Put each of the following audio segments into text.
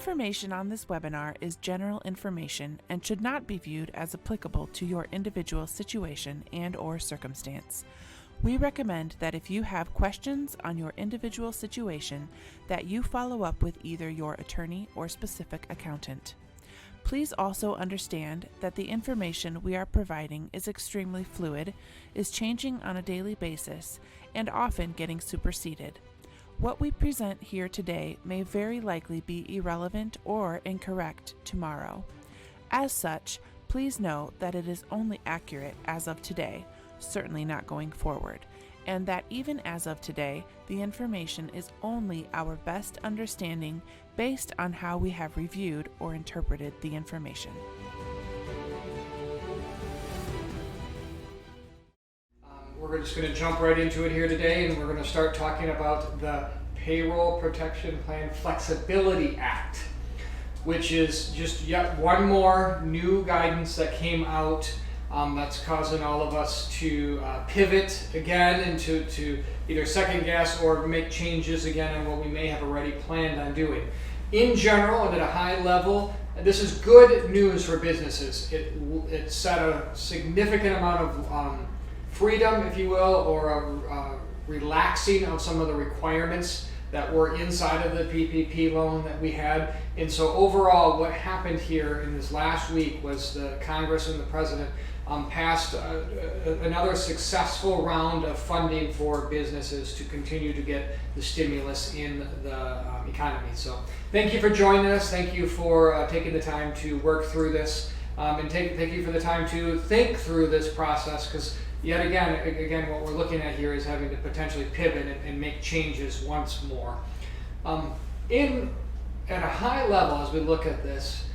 information on this webinar is general information and should not be viewed as applicable to your individual situation and/or circumstance. We recommend that if you have questions on your individual situation, that you follow up with either your attorney or specific accountant. Please also understand that the information we are providing is extremely fluid, is changing on a daily basis, and often getting superseded. What we present here today may very likely be irrelevant or incorrect tomorrow. As such, please know that it is only accurate as of today, certainly not going forward, and that even as of today, the information is only our best understanding based on how we have reviewed or interpreted the information. We're just going to jump right into it here today, and we're going to start talking about the Payroll Protection Plan Flexibility Act, which is just yet one more new guidance that came out that's causing all of us to pivot again and to either second guess or make changes again on what we may have already planned on doing. In general and at a high level, this is good news for businesses. It set a significant amount of freedom, if you will, or a relaxing of some of the requirements that were inside of the PPP loan that we had. And so overall, what happened here in this last week was the Congress and the President passed another successful round of funding for businesses to continue to get the stimulus in the economy. So thank you for joining us. Thank you for taking the time to work through this, and thank you for the time to think through this process, because yet again, what we're looking at here is having to potentially pivot and make changes once more. At a high level, as we look at this,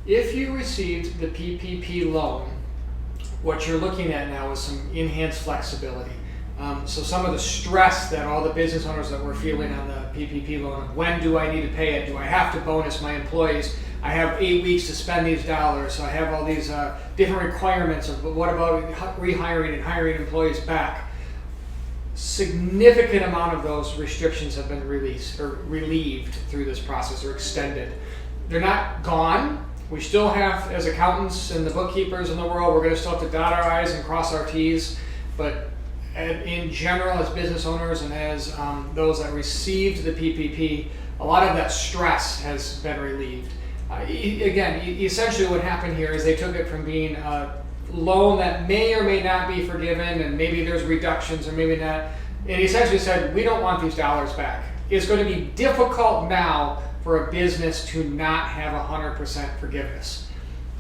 if you received the PPP loan, what you're looking at now is some enhanced flexibility. So some of the stress that all the business owners that were feeling on the PPP loan, when do I need to pay it? Do I have to bonus my employees? I have 8 weeks to spend these dollars. So I have all these different requirements of, but what about rehiring and hiring employees back? Significant amount of those restrictions have been released or relieved through this process or extended. They're not gone. We still have, as accountants and the bookkeepers in the world, we're going to still have to dot our I's and cross our T's, but in general, as business owners and as those that received the PPP, a lot of that stress has been relieved. Essentially what happened here is they took it from being a loan that may or may not be forgiven, and maybe there's reductions or maybe not, and essentially said, we don't want these dollars back. It's going to be difficult now for a business to not have 100% forgiveness.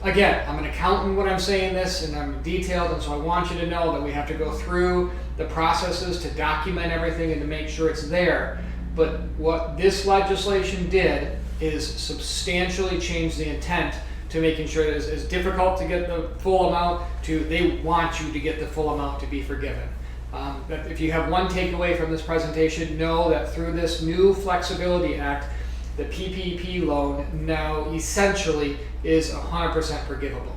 Again, I'm an accountant when I'm saying this, and I'm detailed, and so I want you to know that we have to go through the processes to document everything and to make sure it's there. But what this legislation did is substantially change the intent to making sure that it's difficult to get the full amount to they want you to get the full amount to be forgiven. But if you have one takeaway from this presentation, know that through this new Flexibility Act, the PPP loan now essentially is 100% forgivable.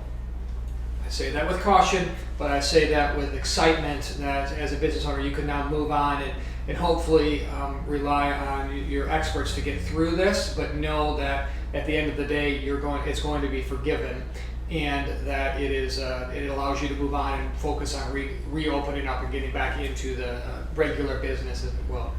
I say that with caution, but I say that with excitement that as a business owner you can now move on and hopefully rely on your experts to get through this, but know that at the end of the day it's going to be forgiven, and that it allows you to move on and focus on reopening up and getting back into the regular business as well.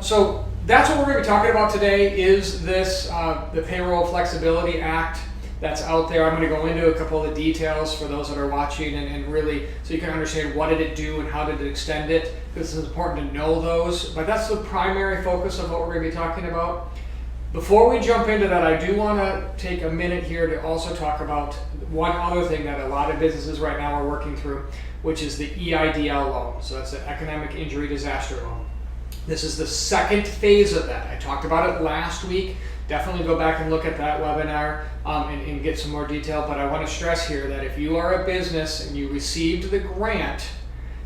So that's what we're going to be talking about today is this, the Payroll Flexibility Act that's out there. I'm going to go into a couple of the details for those that are watching and really so you can understand what did it do and how did it extend it. This is important to know those, but that's the primary focus of what we're going to be talking about. Before we jump into that, I do want to take a minute here to also talk about one other thing that a lot of businesses right now are working through, which is the EIDL loan. So that's the Economic Injury Disaster Loan. This is the second phase of that. I talked about it last week. Definitely go back and look at that webinar and get some more detail. But I want to stress here that if you are a business and you received the grant,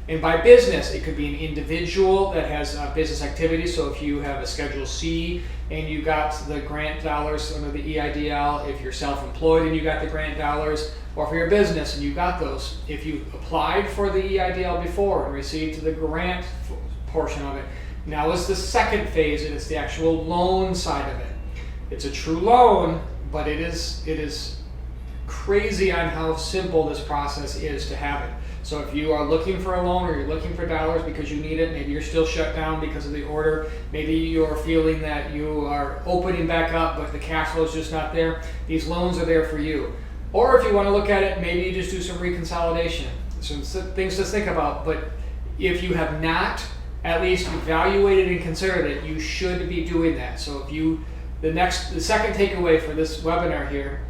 and by business, it could be an individual that has business activity. So if you have a Schedule C and you got the grant dollars under the EIDL, if you're self-employed and you got the grant dollars, or for your business and you got those, if you applied for the EIDL before and received the grant portion of it, now is the second phase, and it's the actual loan side of it. It's a true loan, but it is crazy on how simple this process is to have it. So if you are looking for a loan or you're looking for dollars because you need it, maybe you're still shut down because of the order, maybe you're feeling that you are opening back up but the cash flow is just not there, these loans are there for you. Or if you want to look at it, maybe you just do some reconsolidation, some things to think about. But if you have not at least evaluated and considered it, you should be doing that. So if you, the second takeaway for this webinar here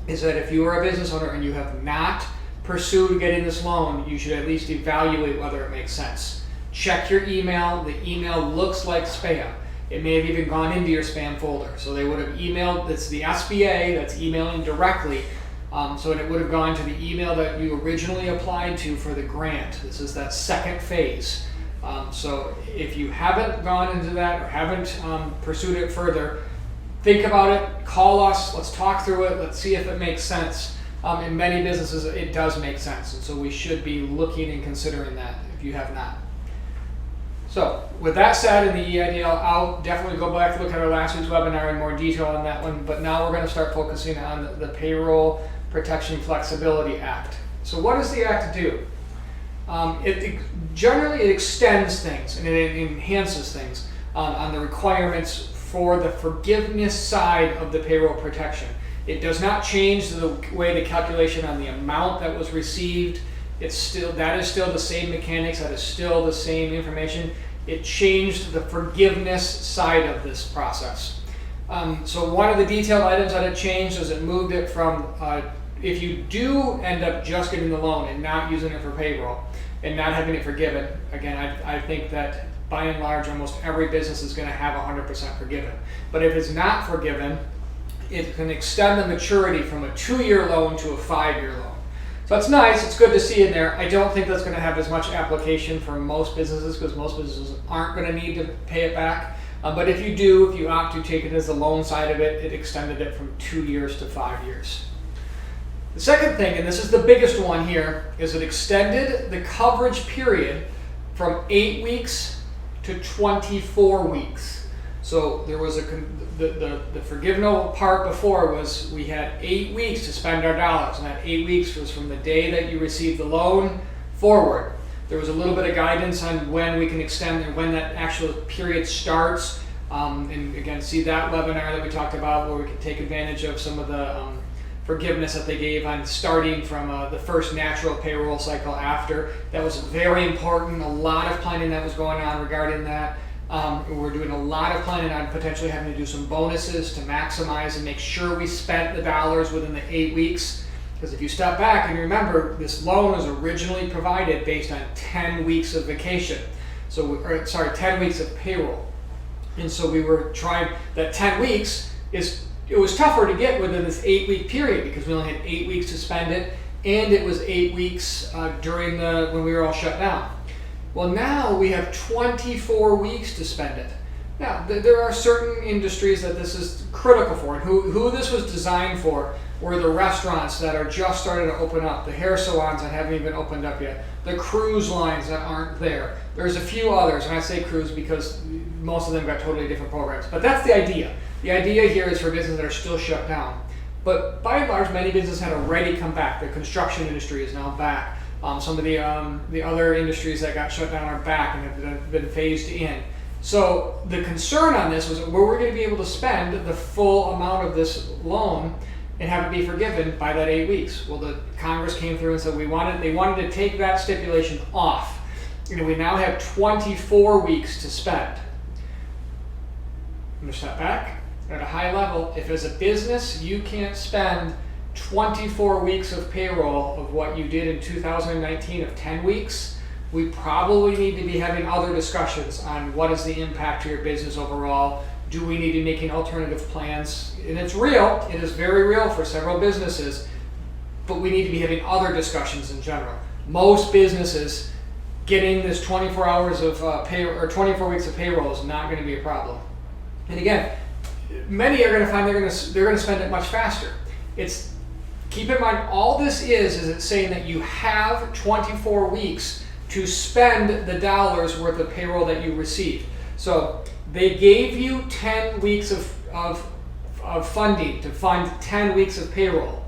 is that if you are a business owner and you have not pursued getting this loan, you should at least evaluate whether it makes sense. Check your email. The email looks like spam. It may have even gone into your spam folder. So they would have emailed, it's the SBA that's emailing directly. So it would have gone to the email that you originally applied to for the grant. This is that second phase. So if you haven't gone into that or haven't pursued it further, think about it, call us, let's talk through it, let's see if it makes sense. In many businesses, it does make sense, and so we should be looking and considering that if you have not. So, with that said, in the EIDL, I'll definitely go back and look at our last week's webinar in more detail on that one, but now we're going to start focusing on the Payroll Flexibility Act. So what does the Act do? Generally, it extends things and it enhances things on the requirements for the forgiveness side of the payroll protection. It does not change the way the calculation on the amount that was received. That is still the same mechanics, that is still the same information. It changed the forgiveness side of this process. So one of the detailed items that it changed is it moved it from, if you do end up just getting the loan and not using it for payroll and not having it forgiven, again, I think that by and large almost every business is going to have 100% forgiven. But if it's not forgiven, it can extend the maturity from a 2-year loan to a 5-year loan. So it's nice, it's good to see in there. I don't think that's going to have as much application for most businesses because most businesses aren't going to need to pay it back. But if you do, if you opt to take it as the loan side of it, it extended it from 2 years to 5 years. The second thing, and this is the biggest one here, is it extended the coverage period from 8 weeks to 24 weeks. So there was the forgiveness part before was we had 8 weeks to spend our dollars, and that 8 weeks was from the day that you received the loan forward. There was a little bit of guidance on when we can extend and when that actual period starts. And again, see that webinar that we talked about where we could take advantage of some of the forgiveness that they gave on starting from the first natural payroll cycle after. That was very important. A lot of planning that was going on regarding that. We're doing a lot of planning on potentially having to do some bonuses to maximize and make sure we spent the dollars within the 8 weeks. Because if you step back and remember, this loan was originally provided based on 10 weeks of vacation. 10 weeks of payroll. And so we were trying, that 10 weeks it was tougher to get within this 8-week period because we only had 8 weeks to spend it, and it was 8 weeks during when we were all shut down. Well, now we have 24 weeks to spend it. Now, there are certain industries that this is critical for, and who this was designed for were the restaurants that are just starting to open up, the hair salons that haven't even opened up yet, the cruise lines that aren't there. There's a few others, and I say cruise because most of them got totally different programs. But that's the idea. The idea here is for businesses that are still shut down. But by and large, many businesses had already come back. The construction industry is now back. Some of the other industries that got shut down are back and have been phased in. So the concern on this was that we're going to be able to spend the full amount of this loan and have it be forgiven by that 8 weeks. Well, the Congress came through and said they wanted to take that stipulation off. We now have 24 weeks to spend. I'm going to step back. At a high level, if as a business you can't spend 24 weeks of payroll of what you did in 2019 of 10 weeks, we probably need to be having other discussions on what is the impact to your business overall. Do we need to be making alternative plans? And it's real, it is very real for several businesses, but we need to be having other discussions in general. Most businesses getting this 24 hours of 24 weeks of payroll is not going to be a problem. And again, many are going to find they're going to spend it much faster. Keep in mind, all this is it's saying that you have 24 weeks to spend the dollars worth of payroll that you received. So they gave you 10 weeks of of funding to fund 10 weeks of payroll,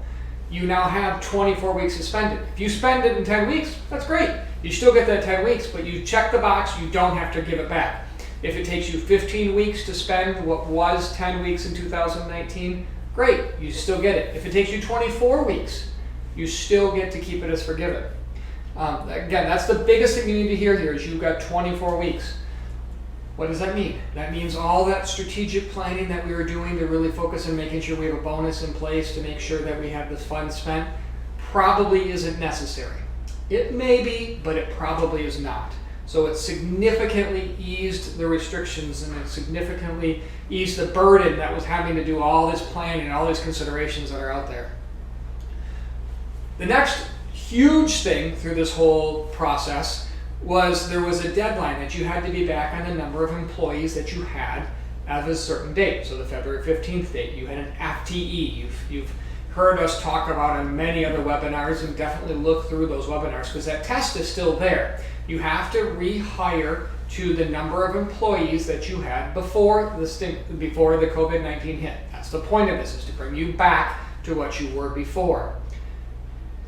you now have 24 weeks to spend it. If you spend it in 10 weeks, that's great. You still get that 10 weeks, but you check the box, you don't have to give it back. If it takes you 15 weeks to spend what was 10 weeks in 2019, great, you still get it. If it takes you 24 weeks, you still get to keep it as forgiven. Again, that's the biggest thing you need to hear here is you've got 24 weeks. What does that mean? That means all that strategic planning that we were doing to really focus on making sure we have a bonus in place to make sure that we have this fund spent probably isn't necessary. It may be, but it probably is not. So it significantly eased the restrictions and it significantly eased the burden that was having to do all this planning and all these considerations that are out there. The next huge thing through this whole process was there was a deadline that you had to be back on the number of employees that you had at a certain date. So the February 15th date, you had an FTE. You've heard us talk about on many other webinars, and definitely look through those webinars because that test is still there. You have to rehire to the number of employees that you had before the COVID-19 hit. That's the point of this, is to bring you back to what you were before.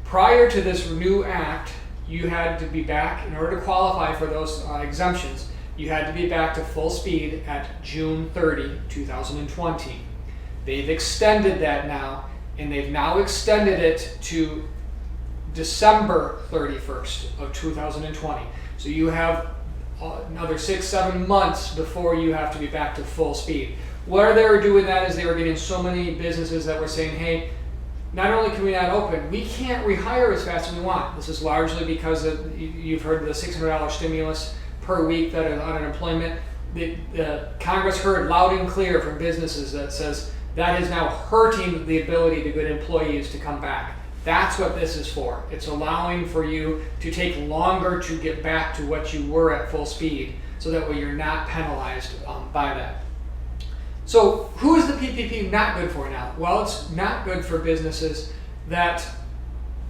Prior to this new act, you had to be back, in order to qualify for those exemptions, you had to be back to full speed at June 30, 2020. They've extended that now, and they've now extended it to December 31st of 2020. So you have another 6-7 months before you have to be back to full speed. Where they were doing that is they were getting so many businesses that were saying, hey, not only can we not open, we can't rehire as fast as we want. This is largely because you've heard the $600 stimulus per week that is on unemployment. The Congress heard loud and clear from businesses that says that is now hurting the ability to get employees to come back. That's what this is for. It's allowing for you to take longer to get back to what you were at full speed, so that way you're not penalized by that. So who is the PPP not good for now? Well, it's not good for businesses that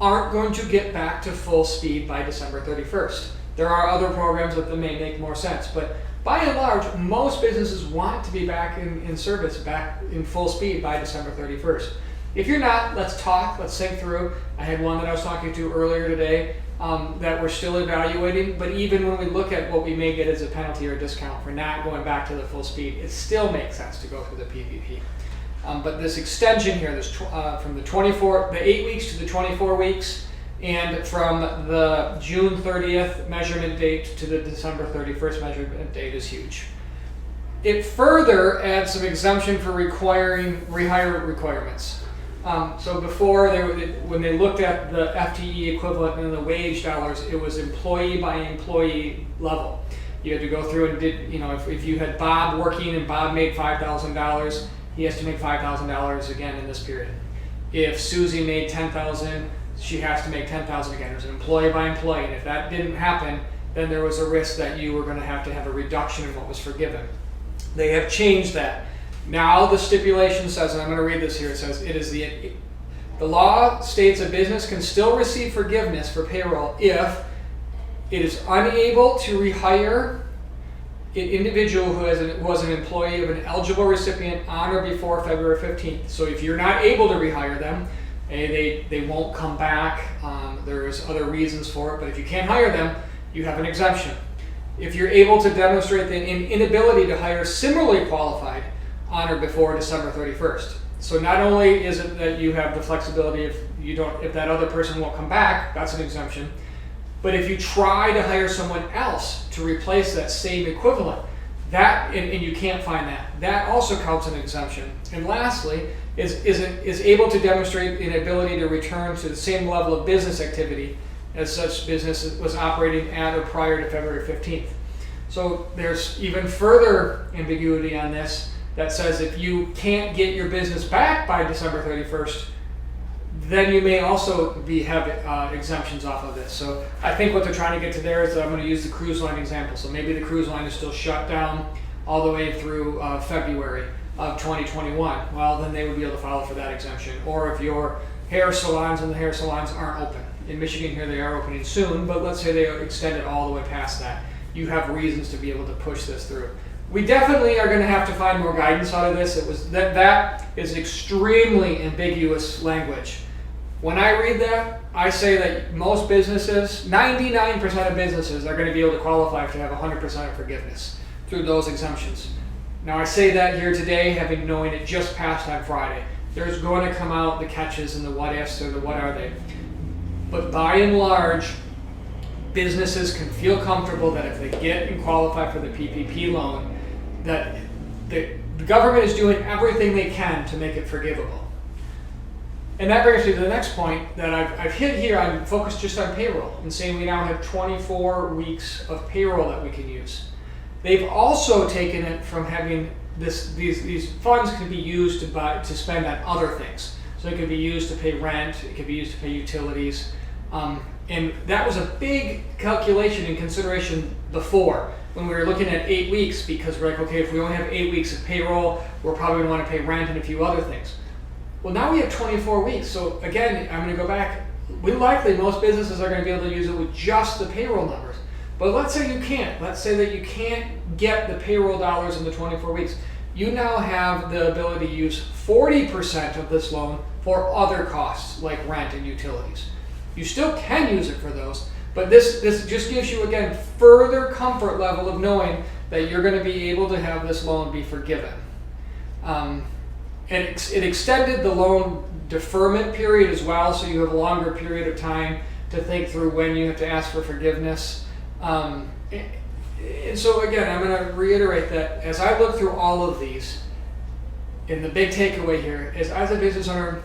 aren't going to get back to full speed by December 31st. There are other programs that may make more sense, but by and large, most businesses want to be back in service, back in full speed by December 31st. If you're not, let's talk, let's think through. I had one that I was talking to earlier today that we're still evaluating, but even when we look at what we may get as a penalty or a discount for not going back to the full speed, it still makes sense to go through the PPP. But this extension here, this from the 8 weeks to the 24 weeks, and from the June 30th measurement date to the December 31st measurement date is huge. It further adds some exemption for requiring rehire requirements. So before, when they looked at the FTE equivalent and the wage dollars, it was employee by employee level. You had to go through and if you had Bob working and Bob made $5,000, he has to make $5,000 again in this period. If Susie made $10,000, she has to make $10,000 again. It was an employee by employee, and if that didn't happen, then there was a risk that you were going to have a reduction in what was forgiven. They have changed that. Now the stipulation says, and I'm going to read this here, it says, the law states a business can still receive forgiveness for payroll if it is unable to rehire an individual who was an employee of an eligible recipient on or before February 15th. So if you're not able to rehire them, they won't come back. There's other reasons for it, but if you can't hire them, you have an exemption. If you're able to demonstrate the inability to hire similarly qualified on or before December 31st. So not only is it that you have the flexibility if that other person won't come back, that's an exemption. But if you try to hire someone else to replace that same equivalent, that and you can't find that also counts an exemption. And lastly, is able to demonstrate an ability to return to the same level of business activity as such business was operating at or prior to February 15th. So there's even further ambiguity on this that says if you can't get your business back by December 31st, then you may also have exemptions off of this. So I think what they're trying to get to there is that I'm going to use the cruise line example. So maybe the cruise line is still shut down all the way through February of 2021. Well, then they would be able to file for that exemption. Or if your hair salons and the hair salons aren't open. In Michigan here they are opening soon, but let's say they extend it all the way past that. You have reasons to be able to push this through. We definitely are going to have to find more guidance out of this. That is extremely ambiguous language. When I read that, I say that most businesses, 99% of businesses, are going to be able to qualify to have 100% of forgiveness through those exemptions. Now I say that here today, knowing it just passed on Friday. There's going to come out the catches and the what ifs or the what are they. But by and large, businesses can feel comfortable that if they get and qualify for the PPP loan, that the government is doing everything they can to make it forgivable. And that brings me to the next point that I've hit here. I'm focused just on payroll and saying we now have 24 weeks of payroll that we can use. They've also taken it from having these funds can be used to spend on other things. So it can be used to pay rent, it can be used to pay utilities. And that was a big calculation and consideration before when we were looking at 8 weeks, because we're like, okay, if we only have 8 weeks of payroll, we're probably going to want to pay rent and a few other things. Well, now we have 24 weeks. So again, I'm going to go back. Most businesses are going to be able to use it with just the payroll numbers. But let's say you can't. Let's say that you can't get the payroll dollars in the 24 weeks. You now have the ability to use 40% of this loan for other costs like rent and utilities. You still can use it for those, but this just gives you, again, further comfort level of knowing that you're going to be able to have this loan be forgiven. And it extended the loan deferment period as well, so you have a longer period of time to think through when you have to ask for forgiveness. And so again, I'm going to reiterate that as I look through all of these, and the big takeaway here is, as a business owner,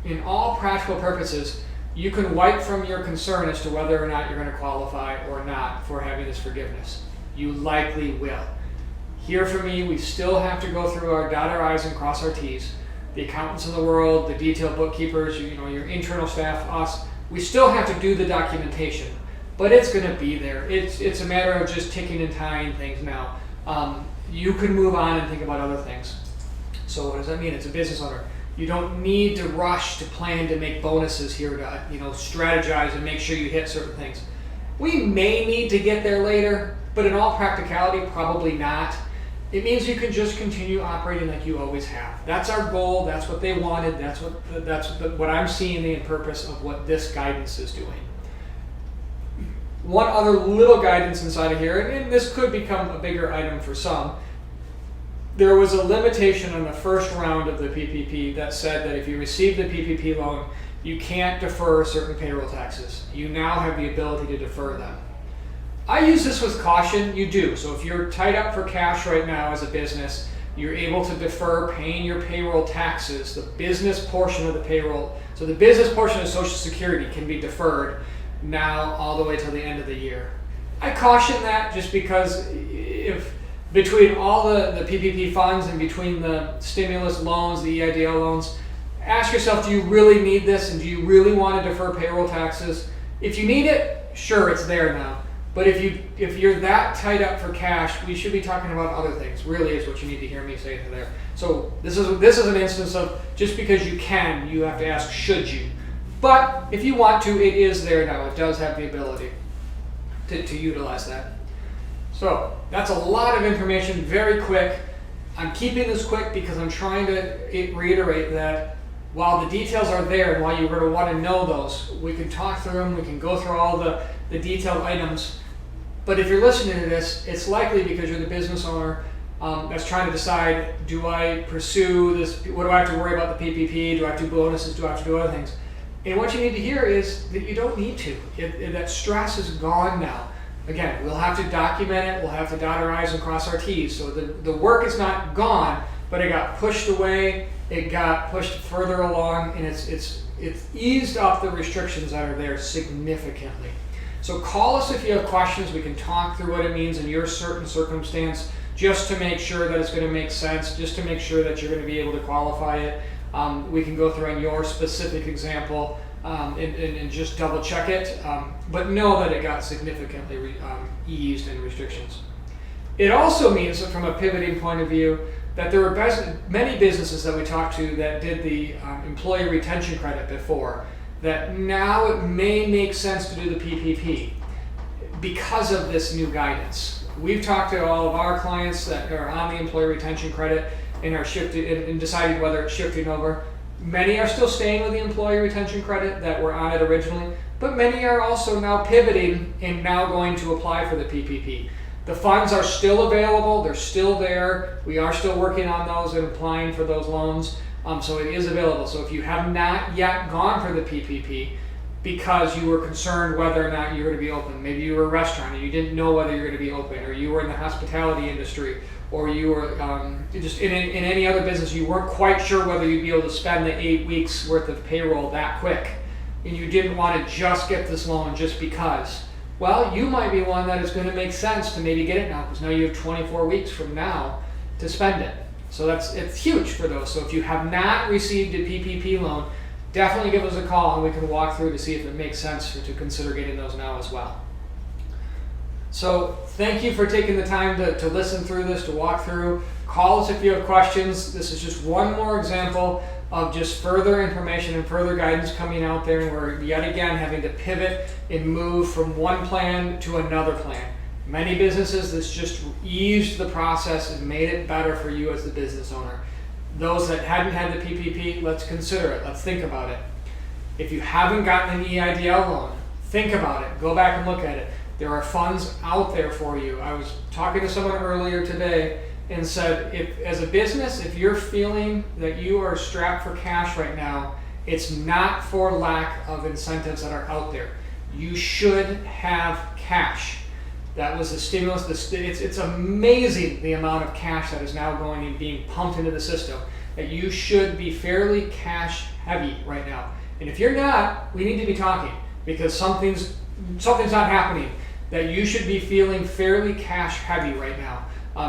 in all practical purposes, you can wipe from your concern as to whether or not you're going to qualify or not for having this forgiveness. You likely will. Hear from me, we still have to go through our dot our I's and cross our T's. The accountants in the world, the detailed bookkeepers, your internal staff, us, we still have to do the documentation. But it's going to be there. It's a matter of just ticking and tying things now. You can move on and think about other things. So what does that mean? It's a business owner. You don't need to rush to plan to make bonuses here to strategize and make sure you hit certain things. We may need to get there later, but in all practicality, probably not. It means you can just continue operating like you always have. That's our goal. That's what they wanted. That's what I'm seeing the purpose of what this guidance is doing. One other little guidance inside of here, and this could become a bigger item for some. There was a limitation on the first round of the PPP that said that if you receive the PPP loan, you can't defer certain payroll taxes. You now have the ability to defer them. I use this with caution. You do. So if you're tied up for cash right now as a business, you're able to defer paying your payroll taxes, the business portion of the payroll. So the business portion of Social Security can be deferred now all the way till the end of the year. I caution that just because if between all the PPP funds and between the stimulus loans, the EIDL loans, ask yourself, do you really need this and do you really want to defer payroll taxes? If you need it, sure, it's there now. But if you're that tied up for cash, we should be talking about other things, really is what you need to hear me say to there. So this is an instance of just because you can, you have to ask, should you? But if you want to, it is there now. It does have the ability to utilize that. So that's a lot of information, very quick. I'm keeping this quick because I'm trying to reiterate that while the details are there and while you're going to want to know those, we can talk through them, we can go through all the detailed items. But if you're listening to this, it's likely because you're the business owner that's trying to decide, do I pursue this? What do I have to worry about the PPP? Do I have to do bonuses? Do I have to do other things? And what you need to hear is that you don't need to. That stress is gone now. Again, we'll have to document it. We'll have to dot our I's and cross our T's. So the work is not gone, but it got pushed away. It got pushed further along, and it's eased up the restrictions that are there significantly. So call us if you have questions. We can talk through what it means in your certain circumstance, just to make sure that it's going to make sense, just to make sure that you're going to be able to qualify it. We can go through on your specific example and just double check it, but know that it got significantly eased in restrictions. It also means that from a pivoting point of view, that there were many businesses that we talked to that did the employee retention credit before, that now it may make sense to do the PPP because of this new guidance. we've talked to all of our clients that are on the employee retention credit and are shifted and decided whether it's shifting over. Many are still staying with the employee retention credit that were on it originally, but many are also now pivoting and now going to apply for the PPP. The funds are still available, they're still there. We are still working on those and applying for those loans. So it is available. So if you have not yet gone for the PPP because you were concerned whether or not you were going to be open, maybe you were a restaurant and you didn't know whether you were going to be open, or you were in the hospitality industry, or you were just in any other business, you weren't quite sure whether you'd be able to spend the 8 weeks worth of payroll that quick, and you didn't want to just get this loan just because. Well, you might be one that is going to make sense to maybe get it now, because now you have 24 weeks from now to spend it. So it's huge for those. So if you have not received a PPP loan, definitely give us a call and we can walk through to see if it makes sense to consider getting those now as well. So thank you for taking the time to listen through this, to walk through. Call us if you have questions. This is just one more example of just further information and further guidance coming out there, and we're yet again having to pivot and move from one plan to another plan. Many businesses, this just eased the process and made it better for you as the business owner. Those that hadn't had the PPP, let's consider it. Let's think about it. If you haven't gotten an EIDL loan, think about it. Go back and look at it. There are funds out there for you. I was talking to someone earlier today and said, if as a business, if you're feeling that you are strapped for cash right now, it's not for lack of incentives that are out there. You should have cash. That was the stimulus. It's amazing the amount of cash that is now going and being pumped into the system, that you should be fairly cash heavy right now. And if you're not, we need to be talking, because something's not happening, that you should be feeling fairly cash heavy right now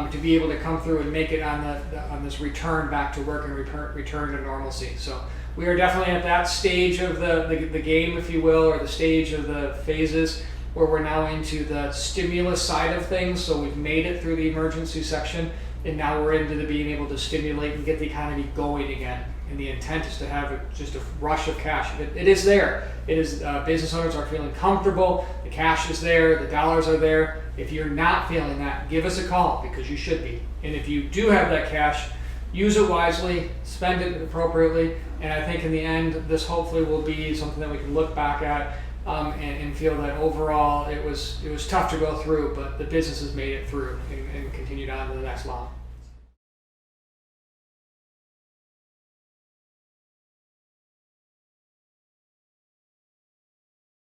to be able to come through and make it on this return back to work and return to normalcy. So we are definitely at that stage of the game, if you will, or the stage of the phases where we're now into the stimulus side of things. So we've made it through the emergency section, and now we're into the being able to stimulate and get the economy going again. And the intent is to have just a rush of cash. It is there. It is business owners are feeling comfortable. The cash is there. The dollars are there. If you're not feeling that, give us a call, because you should be. And if you do have that cash, use it wisely, spend it appropriately, and I think in the end, this hopefully will be something that we can look back at and feel that overall it was tough to go through, but the business has made it through and continued on to the next level.